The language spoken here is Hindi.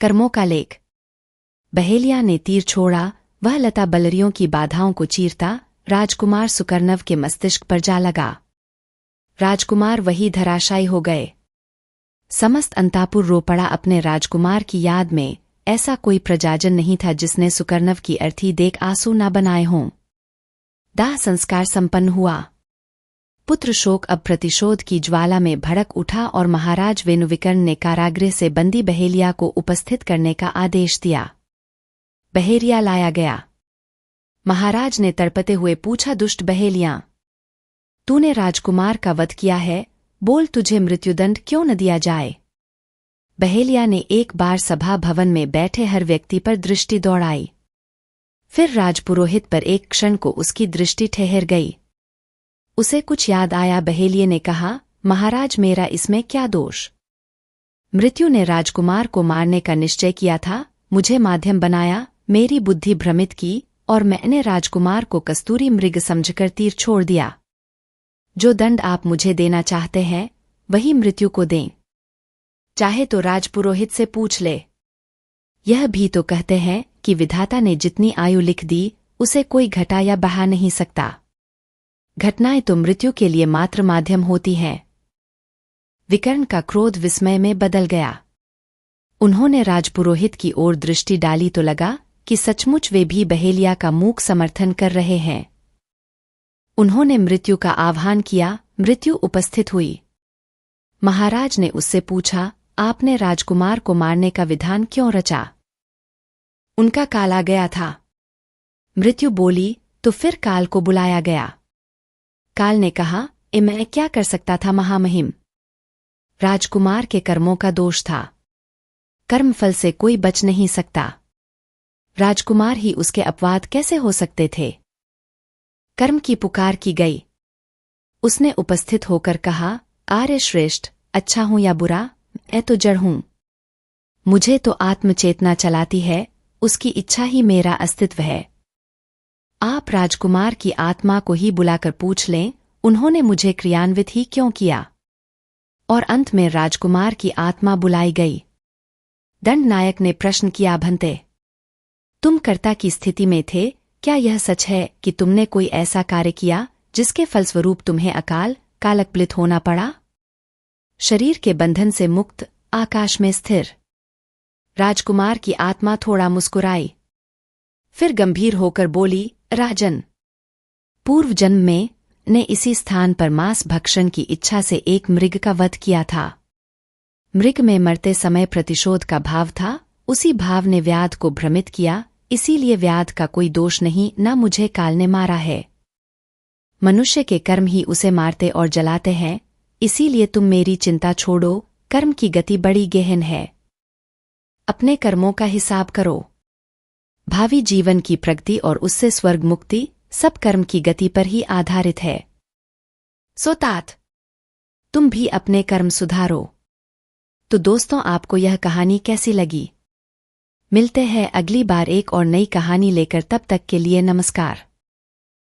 कर्मों का लेख। बहेलिया ने तीर छोड़ा, वह लता बलरियों की बाधाओं को चीरता राजकुमार सुकर्णव के मस्तिष्क पर जा लगा। राजकुमार वही धराशायी हो गए। समस्त अंतापुर रो पड़ा अपने राजकुमार की याद में। ऐसा कोई प्रजाजन नहीं था जिसने सुकर्णव की अर्थी देख आंसू न बनाए हों। दाह संस्कार संपन्न हुआ। पुत्र शोक अब प्रतिशोध की ज्वाला में भड़क उठा और महाराज वेणुविकर्ण ने कारागृह से बंदी बहेलिया को उपस्थित करने का आदेश दिया। बहेलिया लाया गया। महाराज ने तड़पते हुए पूछा, दुष्ट बहेलिया, तूने राजकुमार का वध किया है, बोल तुझे मृत्युदंड क्यों न दिया जाए। बहेलिया ने एक बार सभा भवन में बैठे हर व्यक्ति पर दृष्टि दौड़ाई। फिर राजपुरोहित पर एक क्षण को उसकी दृष्टि ठहर गई। उसे कुछ याद आया। बहेलिये ने कहा, महाराज, मेरा इसमें क्या दोष। मृत्यु ने राजकुमार को मारने का निश्चय किया था, मुझे माध्यम बनाया, मेरी बुद्धि भ्रमित की और मैंने राजकुमार को कस्तूरी मृग समझकर तीर छोड़ दिया। जो दंड आप मुझे देना चाहते हैं वही मृत्यु को दें। चाहे तो राजपुरोहित से पूछ ले। यह भी तो कहते हैं कि विधाता ने जितनी आयु लिख दी उसे कोई घटा या बढ़ा नहीं सकता। घटनाएं तो मृत्यु के लिए मात्र माध्यम होती हैं। विकर्ण का क्रोध विस्मय में बदल गया। उन्होंने राजपुरोहित की ओर दृष्टि डाली तो लगा कि सचमुच वे भी बहेलिया का मूक समर्थन कर रहे हैं। उन्होंने मृत्यु का आह्वान किया। मृत्यु उपस्थित हुई। महाराज ने उससे पूछा, आपने राजकुमार को मारने का विधान क्यों रचा। उनका काल आ गया था। मृत्यु बोली, तो फिर काल को बुलाया गया। काल ने कहा, मैं क्या कर सकता था महामहिम। राजकुमार के कर्मों का दोष था। कर्मफल से कोई बच नहीं सकता। राजकुमार ही उसके अपवाद कैसे हो सकते थे। कर्म की पुकार की गई। उसने उपस्थित होकर कहा, आर्य श्रेष्ठ, अच्छा हूं या बुरा, मैं तो जड़ हूं। मुझे तो आत्मचेतना चलाती है, उसकी इच्छा ही मेरा अस्तित्व है। आप राजकुमार की आत्मा को ही बुलाकर पूछ लें, उन्होंने मुझे क्रियान्वित ही क्यों किया। और अंत में राजकुमार की आत्मा बुलाई गई। दंडनायक ने प्रश्न किया, भंते, तुम कर्ता की स्थिति में थे, क्या यह सच है कि तुमने कोई ऐसा कार्य किया जिसके फलस्वरूप तुम्हें अकाल कालकप्लित होना पड़ा। शरीर के बंधन से मुक्त, आकाश में स्थिर। राजकुमार की आत्मा थोड़ा मुस्कुराई, फिर गंभीर होकर बोली, राजन, पूर्व जन्म में ने इसी स्थान पर मांस भक्षण की इच्छा से एक मृग का वध किया था। मृग में मरते समय प्रतिशोध का भाव था, उसी भाव ने व्याध को भ्रमित किया, इसीलिए व्याध का कोई दोष नहीं, न मुझे काल ने मारा है। मनुष्य के कर्म ही उसे मारते और जलाते हैं, इसीलिए तुम मेरी चिंता छोड़ो, कर्म की गति बड़ी गहन है। अपने कर्मों का हिसाब करो। भावी जीवन की प्रगति और उससे स्वर्ग मुक्ति सब कर्म की गति पर ही आधारित है। सो तात, तुम भी अपने कर्म सुधारो। तो दोस्तों, आपको यह कहानी कैसी लगी? मिलते हैं अगली बार एक और नई कहानी लेकर, तब तक के लिए नमस्कार।